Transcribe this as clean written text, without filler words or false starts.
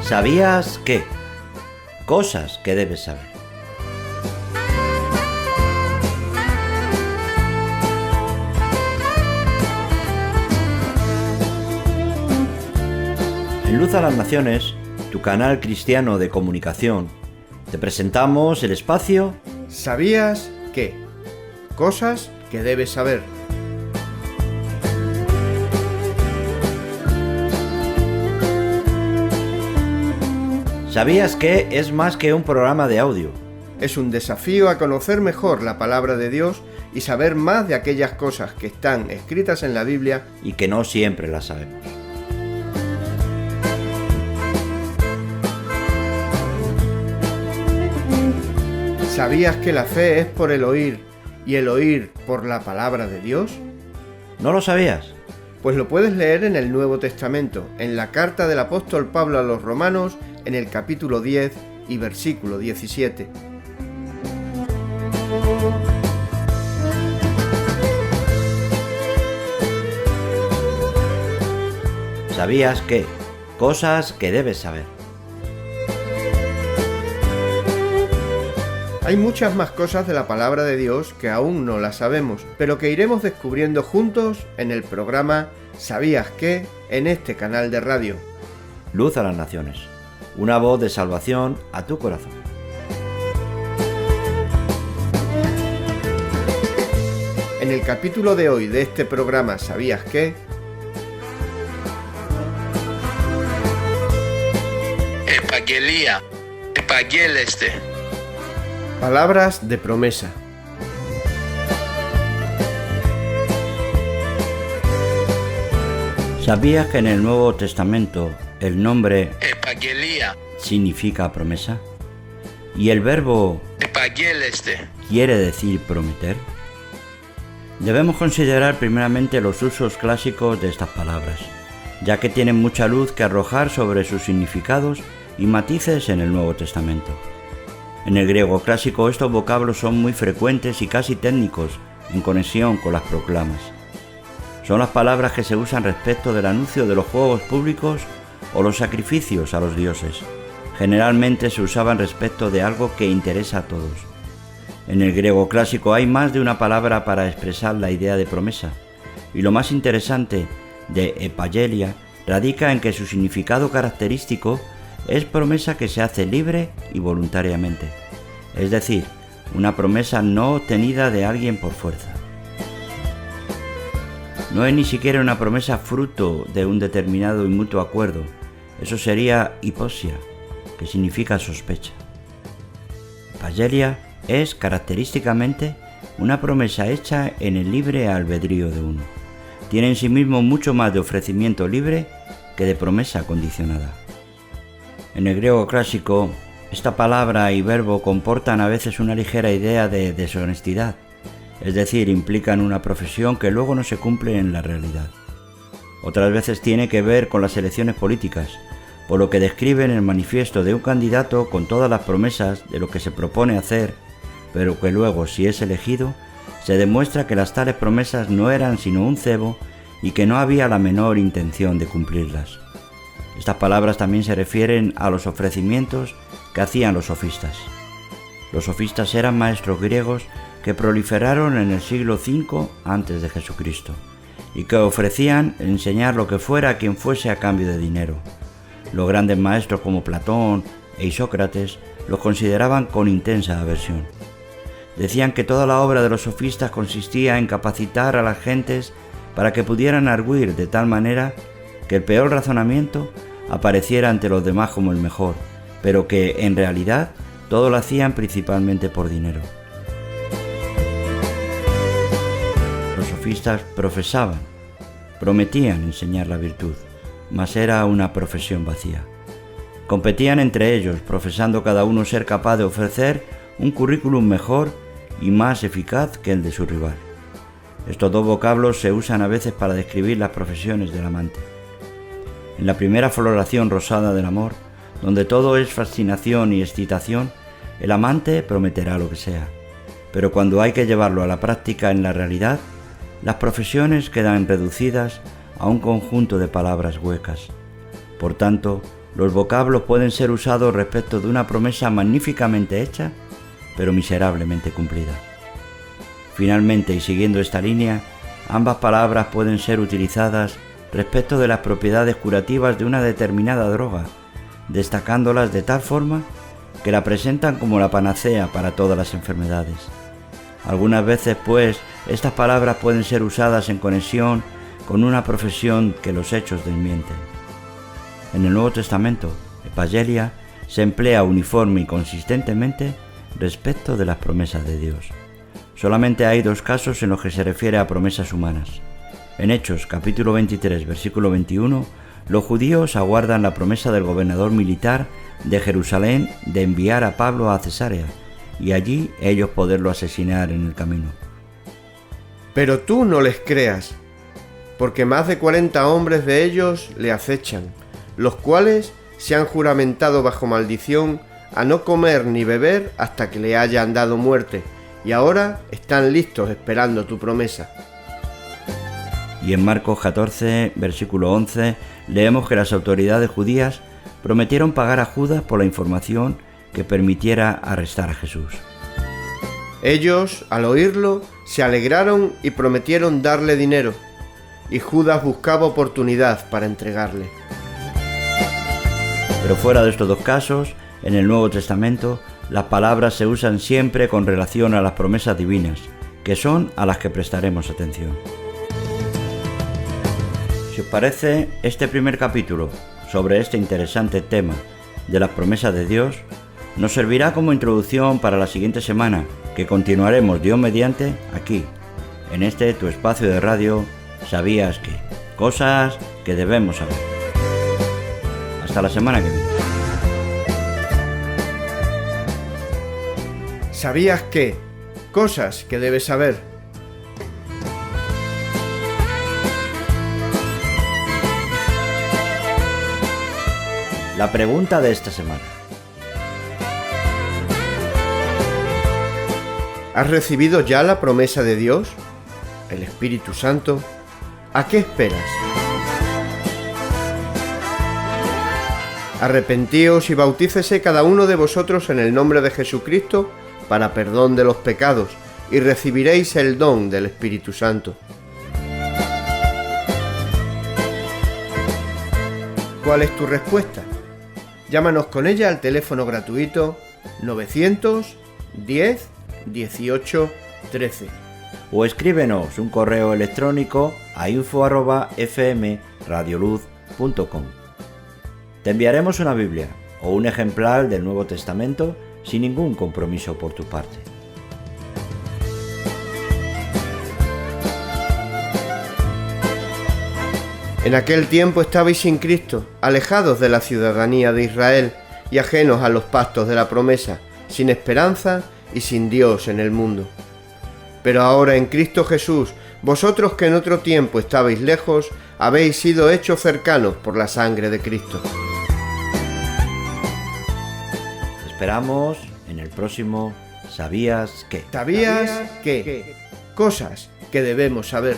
¿Sabías qué? Cosas que debes saber. En Luz a las Naciones, tu canal cristiano de comunicación, te presentamos el espacio ¿Sabías qué? Cosas que debes saber. ¿Sabías que es más que un programa de audio? Es un desafío a conocer mejor la palabra de Dios y saber más de aquellas cosas que están escritas en la Biblia Y que no siempre las sabemos. ¿Sabías que la fe es por el oír y el oír por la palabra de Dios? ¿No lo sabías? Pues lo puedes leer en el Nuevo Testamento, en la carta del apóstol Pablo a los Romanos, en el capítulo 10 y versículo 17. ¿Sabías qué? Cosas que debes saber. Hay muchas más cosas de la palabra de Dios que aún no las sabemos, pero que iremos descubriendo juntos en el programa ¿Sabías qué? En este canal de radio. Luz a las Naciones. Una voz de salvación a tu corazón. En el capítulo de hoy de este programa ¿Sabías qué? Επαγγέλλεστε. Palabras de promesa. ¿Sabías que en el Nuevo Testamento el nombre Επαγγελία. significa promesa? ¿Y el verbo Επαγγέλλεστε. quiere decir prometer? Debemos considerar primeramente los usos clásicos de estas palabras, ya que tienen mucha luz que arrojar sobre sus significados y matices en el Nuevo Testamento. En el griego clásico estos vocablos son muy frecuentes y casi técnicos en conexión con las proclamas. Son las palabras que se usan respecto del anuncio de los juegos públicos o los sacrificios a los dioses. Generalmente se usaban respecto de algo que interesa a todos. En el griego clásico hay más de una palabra para expresar la idea de promesa, y lo más interesante de epaggelia radica en que su significado característico es promesa que se hace libre y voluntariamente, es decir, una promesa no obtenida de alguien por fuerza. No es ni siquiera una promesa fruto de un determinado y mutuo acuerdo, eso sería hipoxia, que significa sospecha. Epaggelia es característicamente una promesa hecha en el libre albedrío de uno. Tiene en sí mismo mucho más de ofrecimiento libre que de promesa condicionada. En el griego clásico, esta palabra y verbo comportan a veces una ligera idea de deshonestidad, es decir, implican una profesión que luego no se cumple en la realidad. Otras veces tiene que ver con las elecciones políticas, por lo que describen el manifiesto de un candidato con todas las promesas de lo que se propone hacer, pero que luego, si es elegido, se demuestra que las tales promesas no eran sino un cebo y que no había la menor intención de cumplirlas. Estas palabras también se refieren a los ofrecimientos que hacían los sofistas. Los sofistas eran maestros griegos que proliferaron en el siglo V a.C. y que ofrecían enseñar lo que fuera a quien fuese a cambio de dinero. Los grandes maestros como Platón e Isócrates los consideraban con intensa aversión. Decían que toda la obra de los sofistas consistía en capacitar a las gentes para que pudieran arguir de tal manera que el peor razonamiento apareciera ante los demás como el mejor, pero que en realidad todo lo hacían principalmente por dinero. Los sofistas profesaban, prometían enseñar la virtud, mas era una profesión vacía. Competían entre ellos, profesando cada uno ser capaz de ofrecer un currículum mejor y más eficaz que el de su rival. Estos dos vocablos se usan a veces para describir las profesiones del amante. En la primera floración rosada del amor, donde todo es fascinación y excitación, el amante prometerá lo que sea. Pero cuando hay que llevarlo a la práctica en la realidad, las profesiones quedan reducidas a un conjunto de palabras huecas. Por tanto, Los vocablos pueden ser usados respecto de una promesa magníficamente hecha, pero miserablemente cumplida. Finalmente, y siguiendo esta línea, ambas palabras pueden ser utilizadas respecto de las propiedades curativas de una determinada droga, destacándolas de tal forma que la presentan como la panacea para todas las enfermedades. Algunas veces, pues, estas palabras pueden ser usadas en conexión con una profesión que los hechos desmienten. En el Nuevo Testamento, epagelia se emplea uniforme y consistentemente respecto de las promesas de Dios. Solamente hay 2 casos en los que se refiere a promesas humanas. En Hechos, capítulo 23, versículo 21, los judíos aguardan la promesa del gobernador militar de Jerusalén de enviar a Pablo a Cesarea, y allí ellos poderlo asesinar en el camino. Pero tú no les creas, porque más de 40 hombres de ellos le acechan, los cuales se han juramentado bajo maldición a no comer ni beber hasta que le hayan dado muerte, y ahora están listos esperando tu promesa. Y en Marcos 14, versículo 11, leemos que las autoridades judías prometieron pagar a Judas por la información que permitiera arrestar a Jesús. Ellos, al oírlo, se alegraron y prometieron darle dinero, y Judas buscaba oportunidad para entregarle. Pero fuera de estos 2 casos, en el Nuevo Testamento, las palabras se usan siempre con relación a las promesas divinas, que son a las que prestaremos atención. Si os parece, este primer capítulo sobre este interesante tema de las promesas de Dios nos servirá como introducción para la siguiente semana, que continuaremos Dios mediante aquí, en este tu espacio de radio ¿Sabías qué? Cosas que debemos saber. Hasta la semana que viene. ¿Sabías qué? Cosas que debes saber. La pregunta de esta semana. ¿Has recibido ya la promesa de Dios? ¿El Espíritu Santo? ¿A qué esperas? Arrepentíos y bautícese cada uno de vosotros en el nombre de Jesucristo para perdón de los pecados, y recibiréis el don del Espíritu Santo. ¿Cuál es tu respuesta? Llámanos con ella al teléfono gratuito 910 18 13. O escríbenos un correo electrónico a info@fmradioluz.com. Te enviaremos una Biblia o un ejemplar del Nuevo Testamento sin ningún compromiso por tu parte. En aquel tiempo estabais sin Cristo, alejados de la ciudadanía de Israel y ajenos a los pactos de la promesa, sin esperanza y sin Dios en el mundo. Pero ahora en Cristo Jesús, vosotros que en otro tiempo estabais lejos, habéis sido hechos cercanos por la sangre de Cristo. Te esperamos en el próximo ¿Sabías qué? ¿Sabías qué? Cosas que debemos saber.